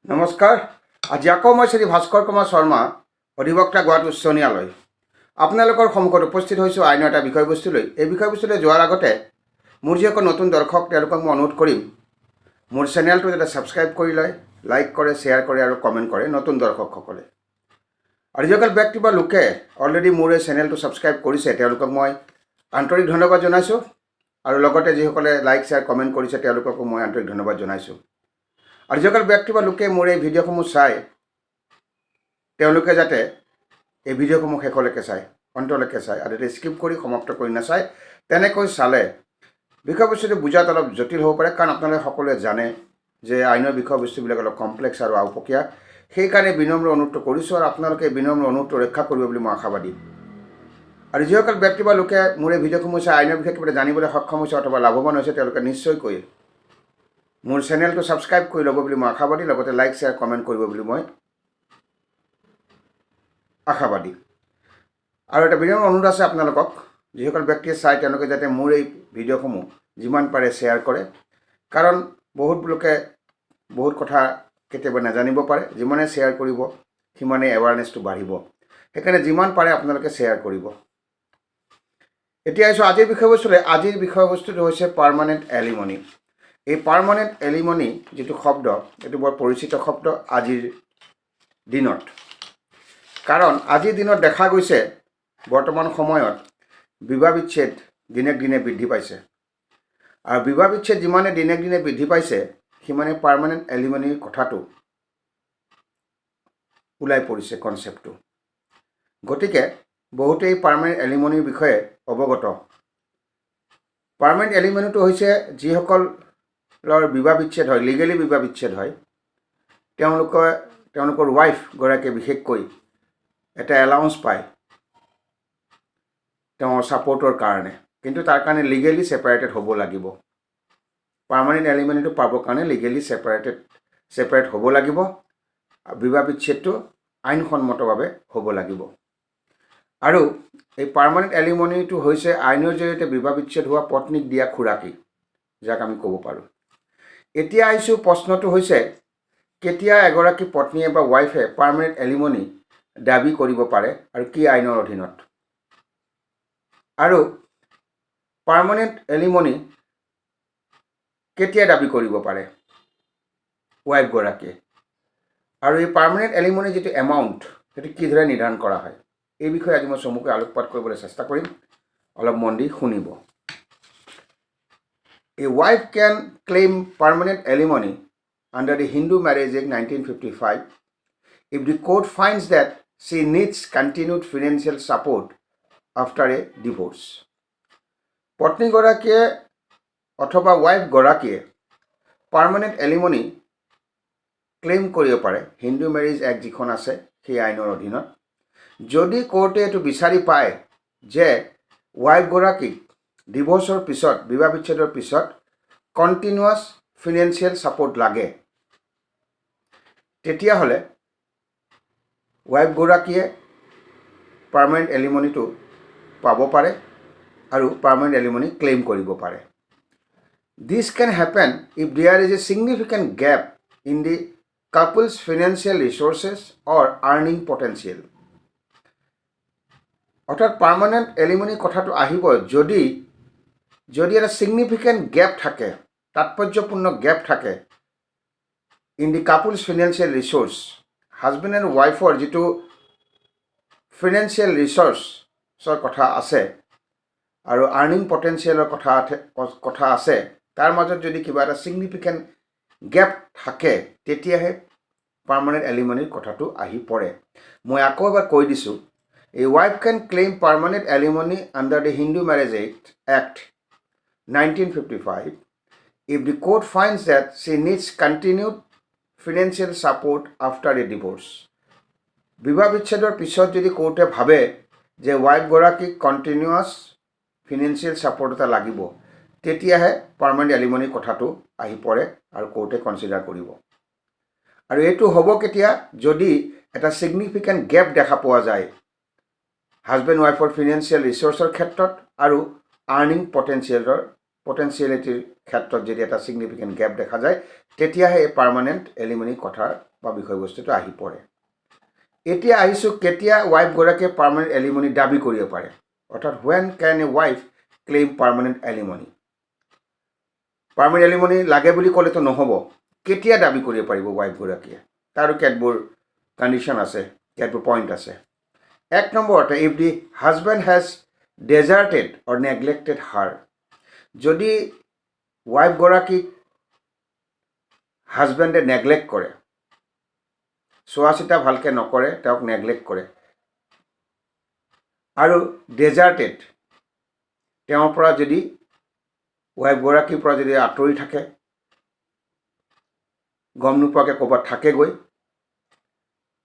নমস্কাৰ। আজি আকৌ মই শ্ৰী ভাস্কৰ কুমাৰ শৰ্মা, অধিবক্তা গুৱাহাটী উচ্চ ন্যায়ালয়, আপোনালোকৰ সন্মুখত উপস্থিত হৈছোঁ আইনৰ এটা বিষয়বস্তু লৈ। এই বিষয়বস্তুলৈ যোৱাৰ আগতে মোৰ যিসকল নতুন দৰ্শক তেওঁলোকক মই অনুৰোধ কৰিম, মোৰ চেনেলটো যাতে ছাবস্ক্ৰাইব কৰি লয়, লাইক কৰে, শ্বেয়াৰ কৰে আৰু কমেণ্ট কৰে নতুন দৰ্শকসকলে। আৰু যিসকল ব্যক্তি বা লোকে অলৰেডি মোৰ এই চেনেলটো ছাবস্ক্ৰাইব কৰিছে তেওঁলোকক মই আন্তৰিক ধন্যবাদ জনাইছোঁ। আৰু লগতে যিসকলে লাইক শ্বেয়াৰ কমেণ্ট কৰিছে তেওঁলোককো মই আন্তৰিক ধন্যবাদ জনাইছোঁ। আৰু যিসকল ব্যক্তি বা লোকে মোৰ এই ভিডিঅ'সমূহ চায় তেওঁলোকে যাতে এই ভিডিঅ'সমূহ শেষলৈকে চায়, অন্তলৈকে চায় আৰু যাতে স্কিপ কৰি সমাপ্ত কৰি নাচায়। তেনেকৈ চালে বিষয়বস্তুটো বুজাত অলপ জটিল হ'ব পাৰে, কাৰণ আপোনালোকে সকলোৱে জানে যে আইনৰ বিষয়বস্তুবিলাক অলপ কমপ্লেক্স আৰু আওপকীয়া। সেইকাৰণে বিনম্ৰ অনুৰোধটো কৰিছোঁ আৰু আপোনালোকে বিনম্ৰ অনুৰোধটো ৰক্ষা কৰিব বুলি মই আশাবাদী। আৰু যিসকল ব্যক্তি বা লোকে মোৰ এই ভিডিঅ'সমূহ চাই আইনৰ বিষয়ে কিবা জানিবলৈ সক্ষম হৈছে অথবা লাভৱান হৈছে তেওঁলোকে নিশ্চয়কৈ মোৰ চেনেলটো ছাবস্ক্ৰাইব কৰি ল'ব বুলি মই আশাবাদী। লগতে লাইক শ্বেয়াৰ কমেণ্ট কৰিব বুলি মই আশাবাদী। আৰু এটা বিনম্ৰ অনুৰোধ আছে আপোনালোকক, যিসকল ব্যক্তিয়ে চায় তেওঁলোকে যাতে মোৰ এই ভিডিঅ'সমূহ যিমান পাৰে শ্বেয়াৰ কৰে, কাৰণ বহুত লোকে বহুত কথা কেতিয়াবা নাজানিব পাৰে। যিমানে শ্বেয়াৰ কৰিব সিমানেই এৱাৰনেছটো বাঢ়িব। সেইকাৰণে যিমান পাৰে আপোনালোকে শ্বেয়াৰ কৰিব। এতিয়া আহিছোঁ আজিৰ বিষয়বস্তুলৈ। আজিৰ বিষয়বস্তুটো হৈছে পাৰ্মানেণ্ট এলিমনি। এই পাৰ্মানেণ্ট এলিমনি যিটো শব্দ, এইটো বৰ পৰিচিত শব্দ আজিৰ দিনত, কাৰণ আজিৰ দিনত দেখা গৈছে বৰ্তমান সময়ত বিবাহ বিচ্ছেদ দিনক দিনে বৃদ্ধি পাইছে। আৰু বিবাহ বিচ্ছেদ যিমানে দিনক দিনে বৃদ্ধি পাইছে সিমানে পাৰ্মানেণ্ট এলিমনিৰ কথাটো ওলাই পৰিছে কনচেপ্টটো। গতিকে বহুতেই পাৰ্মানেণ্ট এলিমনিৰ বিষয়ে অৱগত। পাৰ্মানেণ্ট এলিমনিটো হৈছে যিসকলৰ বিবাহ বিচ্ছেদ হয়, লিগেলি বিবাহ বিচ্ছেদ হয়, তেওঁলোকৰ ৱাইফগৰাকীয়ে বিশেষকৈ এটা এলাউন্স পায় তেওঁৰ ছাপৰ্টৰ কাৰণে, কিন্তু তাৰ কাৰণে লিগেলি ছেপাৰেটেড হ'ব লাগিব। পাৰ্মানেণ্ট এলিমনিটো পাবৰ কাৰণে লিগেলি ছেপাৰেট হ'ব লাগিব। বিবাহ বিচ্ছেদটো আইনসন্মতভাৱে হ'ব লাগিব। আৰু এই পাৰ্মানেণ্ট এলিমনিটো হৈছে আইনৰ জৰিয়তে বিবাহ বিচ্ছেদ হোৱা পত্নীক দিয়া খুৰাকি, যাক আমি ক'ব পাৰোঁ। এতিয়া আহিছোঁ প্ৰশ্নটো হৈছে, কেতিয়া এগৰাকী পত্নীয়ে বা ৱাইফে পাৰ্মানেণ্ট এলিমনি দাবী কৰিব পাৰে আৰু কি আইনৰ অধীনত? আৰু পাৰ্মানেণ্ট এলিমনি কেতিয়া দাবী কৰিব পাৰে ৱাইফগৰাকীয়ে? আৰু এই পাৰ্মানেণ্ট এলিমনি যিটো এমাউণ্ট সেইটো কিদৰে নিৰ্ধাৰণ কৰা হয়, এই বিষয়ে আজি মই চমুকৈ আলোকপাত কৰিবলৈ চেষ্টা কৰিম। অলপ মন দি শুনিব। A wife can claim permanent alimony under the Hindu Marriage Act 1955 if the court finds that she needs continued financial support after a divorce. পত্নীগৰাকীয়ে অথবা ৱাইফগৰাকীয়ে পাৰ্মানেণ্ট এলিমনি ক্লেইম কৰিব পাৰে হিন্দু মেৰিজ এক্ট যিখন আছে সেই আইনৰ অধীনত, যদি কোৰ্টে এইটো বিচাৰি পায় যে ৱাইফগৰাকীক ডিভোৰ্চৰ পিছত, বিবাহ বিচ্ছেদৰ পিছত কণ্টিনিউৱাছ ফিনেন্সিয়েল ছাপৰ্ট লাগে, তেতিয়াহ'লে ৱাইফগৰাকীয়ে পাৰ্মানেণ্ট এলিমনিটো পাব পাৰে আৰু পাৰ্মানেণ্ট এলিমনি ক্লেইম কৰিব পাৰে। This can happen if there is a significant gap in the couple's financial resources or earning potential. অৰ্থাৎ পাৰ্মানেণ্ট এলিমনি কথাটো আহিব যদি এটা ছিগনিফিকেণ্ট গেপ থাকে, তাৎপৰ্যপূৰ্ণ গেপ থাকে in the couples financial resources, husband and ৱাইফৰ যিটো ফিনেন্সিয়েল ৰিচোৰ্চৰ কথা আছে আৰু আৰ্নিং পটেঞ্চিয়েলৰ কথা আছে, তাৰ মাজত যদি কিবা এটা ছিগনিফিকেণ্ট গেপ থাকে তেতিয়াহে পাৰ্মানেণ্ট এলিমনিৰ কথাটো আহি পৰে। মই আকৌ এবাৰ কৈ দিছোঁ, A wife can claim permanent alimony under the Hindu Marriage Act 1955 if the court finds that she needs continued financial support after a divorce. বিবাহ বিচ্ছেদৰ পিছত যদি কোৰ্টে ভাবে যে ৱাইফগৰাকীক কণ্টিনিউৱাছ ফিনেন্সিয়েল ছাপৰ্ট এটা লাগিব, তেতিয়াহে পাৰ্মানেণ্ট এলিমনিৰ কথাটো আহি পৰে আৰু কোৰ্টে কনচিডাৰ কৰিব। আৰু এইটো হ'ব কেতিয়া? যদি এটা ছিগনিফিকেণ্ট গেপ দেখা পোৱা যায় হাজবেণ্ড ৱাইফৰ ফিনেন্সিয়েল ৰিচোৰ্চৰ ক্ষেত্ৰত আৰু আৰ্নিং পটেঞ্চিয়েলিটিৰ ক্ষেত্ৰত যদি এটা ছিগনিফিকেণ্ট গেপ দেখা যায়, তেতিয়াহে এই পাৰ্মানেণ্ট এলিমনিৰ কথাৰ বা বিষয়বস্তুটো আহি পৰে। এতিয়া আহিছোঁ কেতিয়া ৱাইফগৰাকীয়ে পাৰ্মানেণ্ট এলিমনি দাবী কৰিব পাৰে, অৰ্থাৎ when can a wife claim permanent alimony. Permanent alimony লাগে বুলি ক'লেতো নহ'ব, কেতিয়া দাবী কৰিব পাৰিব ৱাইফগৰাকীয়ে, তাৰো কেতবোৰ কণ্ডিশ্যন আছে, কেতবোৰ পইণ্ট আছে। এক নম্বৰতে, if the husband has deserted or neglected her, যদি ৱাইফগৰাকীক হাজবেণ্ডে নেগলেক্ট কৰে, চোৱা চিতা ভালকৈ নকৰে, তেওঁক নেগলেক্ট কৰে, আৰু ডেজাৰ্টেড, তেওঁৰ পৰা যদি ৱাইফগৰাকীৰ পৰা যদি আঁতৰি থাকে, গম নোপোৱাকৈ ক'ৰবাত থাকেগৈ,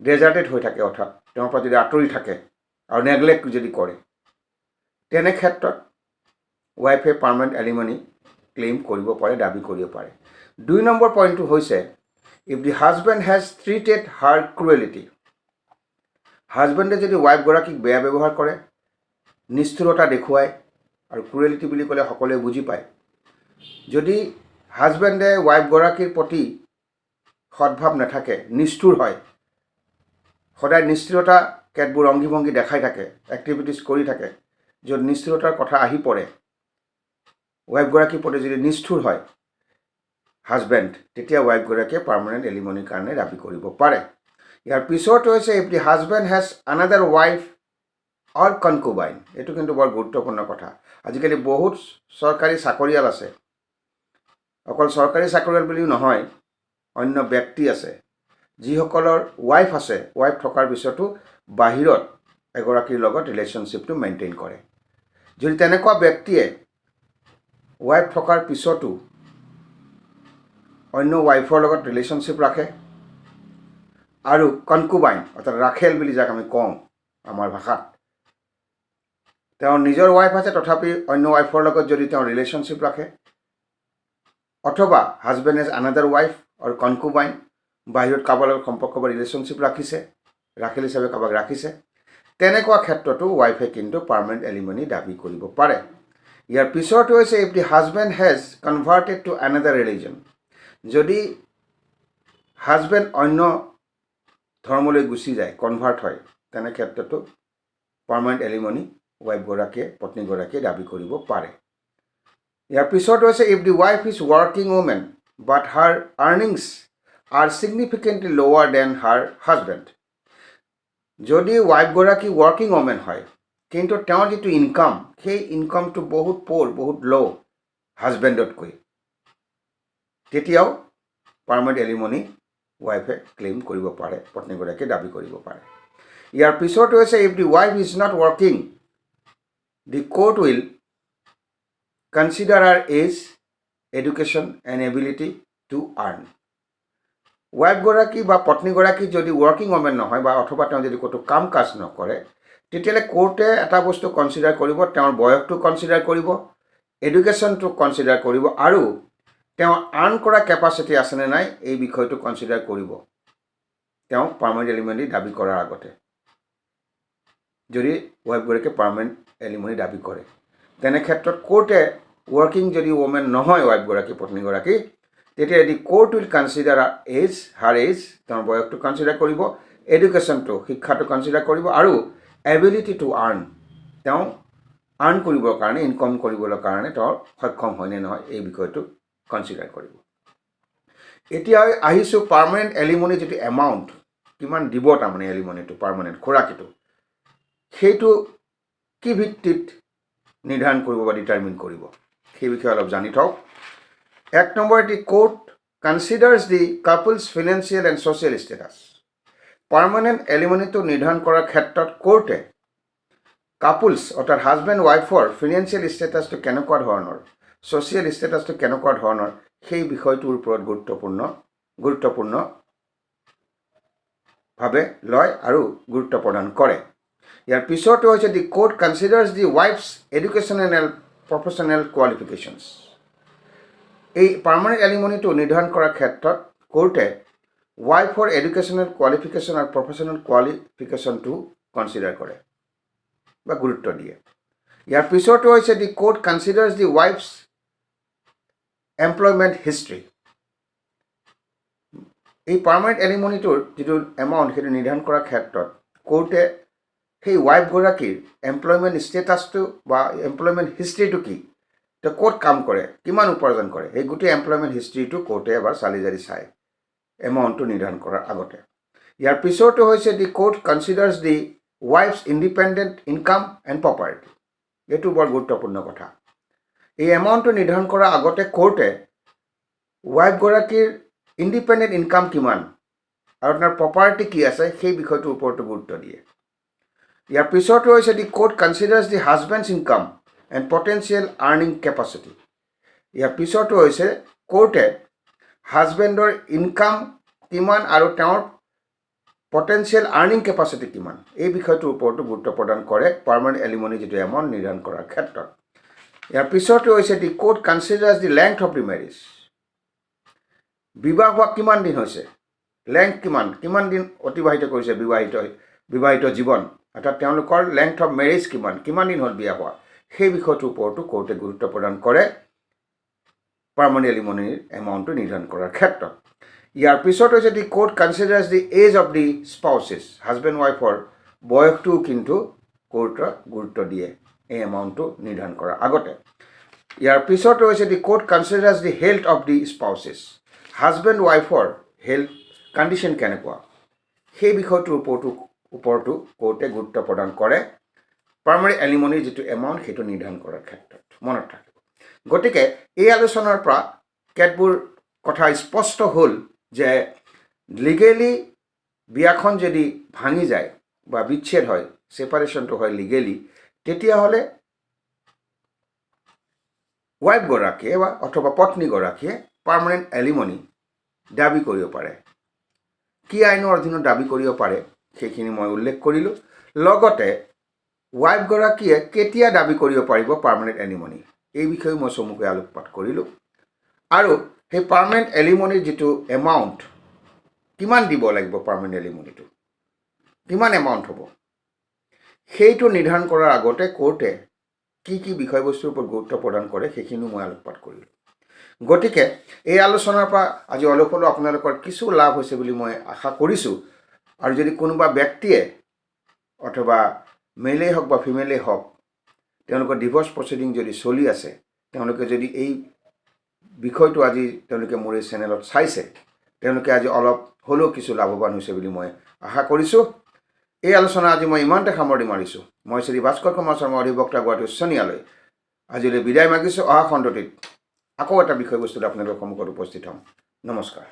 ডেজাৰ্টেড হৈ থাকে, অৰ্থাৎ তেওঁৰ পৰা যদি আঁতৰি থাকে আৰু নেগলেক্ট যদি কৰে, তেনে ক্ষেত্ৰত ৱাইফে পাৰ্মানেণ্ট এলিমনি ক্লেইম কৰিব পাৰে, দাবী কৰিব পাৰে। 2 নম্বৰ পইণ্টটো হৈছে, if the husband has treated her cruelty, হাজবেণ্ডে যদি ৱাইফগৰাকীক বেয়া ব্যৱহাৰ কৰে, নিষ্ঠুৰতা দেখুৱায়, আৰু ক্ৰুৱেলিটি বুলি ক'লে সকলোৱে বুজি পায়, যদি হাজবেণ্ডে ৱাইফগৰাকীৰ প্ৰতি সদ্ভাৱ নাথাকে, নিষ্ঠুৰ হয়, সদায় নিষ্ঠুৰতা কেতবোৰ অংগী ভংগী দেখাই থাকে, এক্টিভিটিছ কৰি থাকে, য'ত নিষ্ঠুৰতাৰ কথা আহি পৰে, ৱাইফগৰাকীৰ প্ৰতি যদি নিষ্ঠুৰ হয় হাজবেণ্ড, তেতিয়া ৱাইফগৰাকীয়ে পাৰ্মানেণ্ট এলিমনিৰ কাৰণে দাবী কৰিব পাৰে। ইয়াৰ পিছৰটো হৈছে, if the husband has another wife or concubine, এইটো কিন্তু বৰ গুৰুত্বপূৰ্ণ কথা। আজিকালি বহুত চৰকাৰী চাকৰিয়াল আছে, অকল চৰকাৰী চাকৰিয়াল বুলিও নহয়, অন্য ব্যক্তি আছে যিসকলৰ ৱাইফ আছে, ৱাইফ থকাৰ পিছতো বাহিৰত এগৰাকীৰ লগত ৰিলেশ্যনশ্বিপটো মেইনটেইন কৰে। যদি তেনেকুৱা ব্যক্তিয়ে ৱাইফ থকাৰ পিছতো অন্য ৱাইফৰ লগত ৰিলেশ্যনশ্বিপ ৰাখে, আৰু কনকুবাইন অৰ্থাৎ ৰাখেল বুলি যাক আমি কওঁ আমাৰ ভাষাত, তেওঁৰ নিজৰ ৱাইফ আছে তথাপি অন্য ৱাইফৰ লগত যদি তেওঁ ৰিলেশ্যনশ্বিপ ৰাখে, অথবা হাজবেণ্ড হেজ আনাডাৰ ৱাইফ আৰু কনকুবাইন, বাহিৰত কাৰোবাৰ লগত সম্পৰ্ক বা ৰিলেশ্যনশ্বিপ ৰাখিছে, ৰাখেল হিচাপে কাৰোবাক ৰাখিছে, তেনেকুৱা ক্ষেত্ৰতো ৱাইফে কিন্তু পাৰ্মানেণ্ট এলিমনি দাবী কৰিব পাৰে। ইয়াৰ পিছৰটো হৈছে, if the husband has converted to another religion, যদি হাজবেণ্ড অন্য ধৰ্মলৈ গুচি যায়, কনভাৰ্ট হয়, তেনে ক্ষেত্ৰতো পাৰ্মানেণ্ট এলিমনি ৱাইফগৰাকীয়ে, পত্নীগৰাকীয়ে দাবী কৰিব পাৰে। ইয়াৰ পিছৰটো হৈছে, if the wife is working women but her earnings are significantly lower than her husband, যদি ৱাইফগৰাকী ৱৰ্কিং ওমেন হয় কিন্তু তেওঁৰ যিটো ইনকাম, সেই ইনকামটো বহুত বহুত ল' হাজবেণ্ডতকৈ, তেতিয়াও পাৰ্মানেণ্ট এলিমনি ৱাইফে ক্লেইম কৰিব পাৰে, পত্নীগৰাকীয়ে দাবী কৰিব পাৰে। ইয়াৰ পিছৰটো হৈছে, if the wife is not working, the court will consider her age, education and ability to earn, ৱাইফগৰাকী বা পত্নীগৰাকী যদি ৱৰ্কিং ওমেন নহয় বা অথবা তেওঁ যদি ক'তো কাম কাজ নকৰে, তেতিয়াহ'লে কোৰ্টে এটা বস্তু কনচিডাৰ কৰিব, তেওঁৰ বয়সটো কনচিডাৰ কৰিব, এডুকেশ্যনটো কনচিডাৰ কৰিব, আৰু তেওঁ আৰ্ণ কৰা কেপাচিটি আছেনে নাই এই বিষয়টো কনচিডাৰ কৰিব, তেওঁ পাৰ্মানেণ্ট এলিমনি দাবী কৰাৰ আগতে। যদি ৱাইফগৰাকীয়ে পাৰ্মানেণ্ট এলিমনি দাবী কৰে, তেনে ক্ষেত্ৰত কোৰ্টে ৱৰ্কিং যদি ওমেন নহয় ৱাইফগৰাকী, পত্নীগৰাকী, তেতিয়া the court will consider age, her age, তেওঁৰ বয়সটো কনচিডাৰ কৰিব, এডুকেশ্যনটো, শিক্ষাটো কনচিডাৰ কৰিব, আৰু এবিলিটি টু আৰ্ণ, তেওঁ আৰ্ণ কৰিবৰ কাৰণে, ইনকাম কৰিবলৈ কাৰণে তেওঁৰ সক্ষম হয়নে নহয় এই বিষয়টো কনচিডাৰ কৰিব। এতিয়া আহিছোঁ পাৰ্মানেণ্ট এলিমনি যিটো এমাউণ্ট, কিমান দিব তাৰমানে এলিমনিটো, পাৰ্মানেণ্ট খোৰাকিটো, সেইটো কি ভিত্তিত নিৰ্ধাৰণ কৰিব বা ডিটাৰমিন কৰিব, সেই বিষয়ে অলপ জানি থওক। 1 নম্বৰ, the court considers the couples financial and social status, permanent এলিমনিটো নিৰ্ধাৰণ কৰাৰ ক্ষেত্ৰত কোৰ্টে কাপলছ অৰ্থাৎ হাজবেণ্ড ৱাইফৰ ফিনেন্সিয়েল ষ্টেটাছটো কেনেকুৱা ধৰণৰ, ছ'চিয়েল ষ্টেটাছটো কেনেকুৱা ধৰণৰ, সেই বিষয়টোৰ ওপৰত গুৰুত্বপূৰ্ণভাৱে লয় আৰু গুৰুত্ব প্ৰদান কৰে। ইয়াৰ পিছৰটো হৈছে, the court considers the wife's educational and professional qualifications, এই পাৰ্মানেণ্ট এলিমনিটো নিৰ্ধাৰণ কৰাৰ ক্ষেত্ৰত কোৰ্টে ৱাইফৰ এডুকেশ্যনেল কোৱালিফিকেশ্যন আৰু প্ৰফেশ্যনেল কোৱালিফিকেশ্যনটো কনচিডাৰ কৰে বা গুৰুত্ব দিয়ে। ইয়াৰ পিছৰটো হৈছে, the court considers the wife's employment history, এই পাৰ্মানেণ্ট এলিমনিটোৰ যিটো এমাউণ্ট সেইটো নিৰ্ধাৰণ কৰাৰ ক্ষেত্ৰত কোৰ্টে সেই ৱাইফগৰাকীৰ এমপ্লয়মেণ্ট ষ্টেটাছটো বা এমপ্লয়মেণ্ট হিষ্ট্ৰীটো কি, তেওঁ ক'ত কাম কৰে, কিমান উপাৰ্জন কৰে, সেই গোটেই এমপ্লয়মেণ্ট হিষ্ট্ৰীটো কোৰ্টে এবাৰ চালি জাৰি চায় এমাউণ্টটো নিৰ্ধাৰণ কৰাৰ আগতে। ইয়াৰ পিছৰটো হৈছে the court considers the wife's independent income and property. এইটো বৰ গুৰুত্বপূৰ্ণ কথা। এই এমাউণ্টটো নিৰ্ধাৰণ কৰাৰ আগতে কোৰ্টে ৱাইফগৰাকীৰ ইণ্ডিপেণ্ডেণ্ট ইনকাম কিমান আৰু আপোনাৰ প্ৰপাৰ্টি কি আছে সেই বিষয়টোৰ ওপৰতো গুৰুত্ব দিয়ে। ইয়াৰ পিছৰটো হৈছে the court considers the husband's income and potential earning capacity. ইয়াৰ পিছৰটো হৈছে কোৰ্টে হাজবেণ্ডৰ ইনকাম কিমান আৰু তেওঁৰ পটেঞ্চিয়েল আৰ্নিং কেপাচিটি কিমান এই বিষয়টোৰ ওপৰতো গুৰুত্ব প্ৰদান কৰে পাৰ্মানেণ্ট এলিমনি যিটো এমাউণ্ট নিৰ্ধাৰণ কৰাৰ ক্ষেত্ৰত। ইয়াৰ পিছৰটো হৈছে the court considers the length of the marriage. বিবাহ হোৱা কিমান দিন হৈছে, লেংথ কিমান দিন অতিবাহিত কৰিছে বিবাহিত জীৱন, অৰ্থাৎ তেওঁলোকৰ লেংথ অফ মেৰিজ কিমান দিন হ'ল বিয়া হোৱা, সেই বিষয়টোৰ ওপৰতো কোৰ্টে গুৰুত্ব প্ৰদান কৰে পাৰ্মানেণ্ট এলিমনিৰ এমাউণ্টটো নিৰ্ধাৰণ কৰাৰ ক্ষেত্ৰত। ইয়াৰ পিছত হৈছে the court considers the age of the spouses. Husband ৱাইফৰ বয়সটোও কিন্তু কোৰ্টে গুৰুত্ব দিয়ে এই এমাউণ্টটো নিৰ্ধাৰণ কৰাৰ আগতে। ইয়াৰ পিছতো হৈছে the court considers the health of the spouses. Husband ৱাইফৰ হেল্থ কণ্ডিশ্যন কেনেকুৱা সেই বিষয়টোৰ ওপৰতো কোৰ্টে গুৰুত্ব প্ৰদান কৰে পাৰ্মানেণ্ট এলিমনিৰ যিটো এমাউণ্ট সেইটো নিৰ্ধাৰণ কৰাৰ ক্ষেত্ৰত। মনত ৰাখিব। গতিকে এই আলোচনাৰ পৰা কেতবোৰ কথা স্পষ্ট হ'ল যে লিগেলি বিয়াখন যদি ভাঙি যায় বা বিচ্ছেদ হয়, ছেপাৰেশ্যনটো হয় লিগেলি, তেতিয়াহ'লে ৱাইফগৰাকীয়ে বা অথবা পত্নীগৰাকীয়ে পাৰ্মানেণ্ট এলিমনি দাবী কৰিব পাৰে। কি আইনৰ অধীনত দাবী কৰিব পাৰে সেইখিনি মই উল্লেখ কৰিলোঁ। লগতে ৱাইফগৰাকীয়ে কেতিয়া দাবী কৰিব পাৰিব পাৰ্মানেণ্ট এলিমনি এই বিষয়ে মই চমুকৈ আলোকপাত কৰিলোঁ। আৰু সেই পাৰ্মানেণ্ট এলিমনিৰ যিটো এমাউণ্ট কিমান দিব লাগিব, পাৰ্মানেণ্ট এলিমনিটো কিমান এমাউণ্ট হ'ব, সেইটো নিৰ্ধাৰণ কৰাৰ আগতে কোৰ্টে কি বিষয়বস্তুৰ ওপৰত গুৰুত্ব প্ৰদান কৰে সেইখিনিও মই আলোকপাত কৰিলোঁ। গতিকে এই আলোচনাৰ পৰা আজি অলপ হ'লেও আপোনালোকৰ কিছু লাভ হৈছে বুলি মই আশা কৰিছোঁ। আৰু যদি কোনোবা ব্যক্তিয়ে অথবা মেলেই হওক বা ফিমেলেই হওক তেওঁলোকৰ ডিভৰ্চ প্ৰচিডিং যদি চলি আছে, তেওঁলোকে যদি এই বিষয়টো আজি তেওঁলোকে মোৰ এই চেনেলত চাইছে, তেওঁলোকে আজি অলপ হ'লেও কিছু লাভৱান হৈছে বুলি মই আশা কৰিছোঁ। এই আলোচনা আজি মই ইমানতে সামৰণি মাৰিছোঁ। মই শ্ৰী ভাস্কৰ কুমাৰ শৰ্মা, অধিবক্তা, গুৱাহাটী উচ্চ ন্যায়ালয়, আজিলৈ বিদায় মাগিছোঁ। অহা খণ্ডটিত আকৌ এটা বিষয়বস্তুত আপোনালোকৰ সন্মুখত উপস্থিত হ'ম। নমস্কাৰ।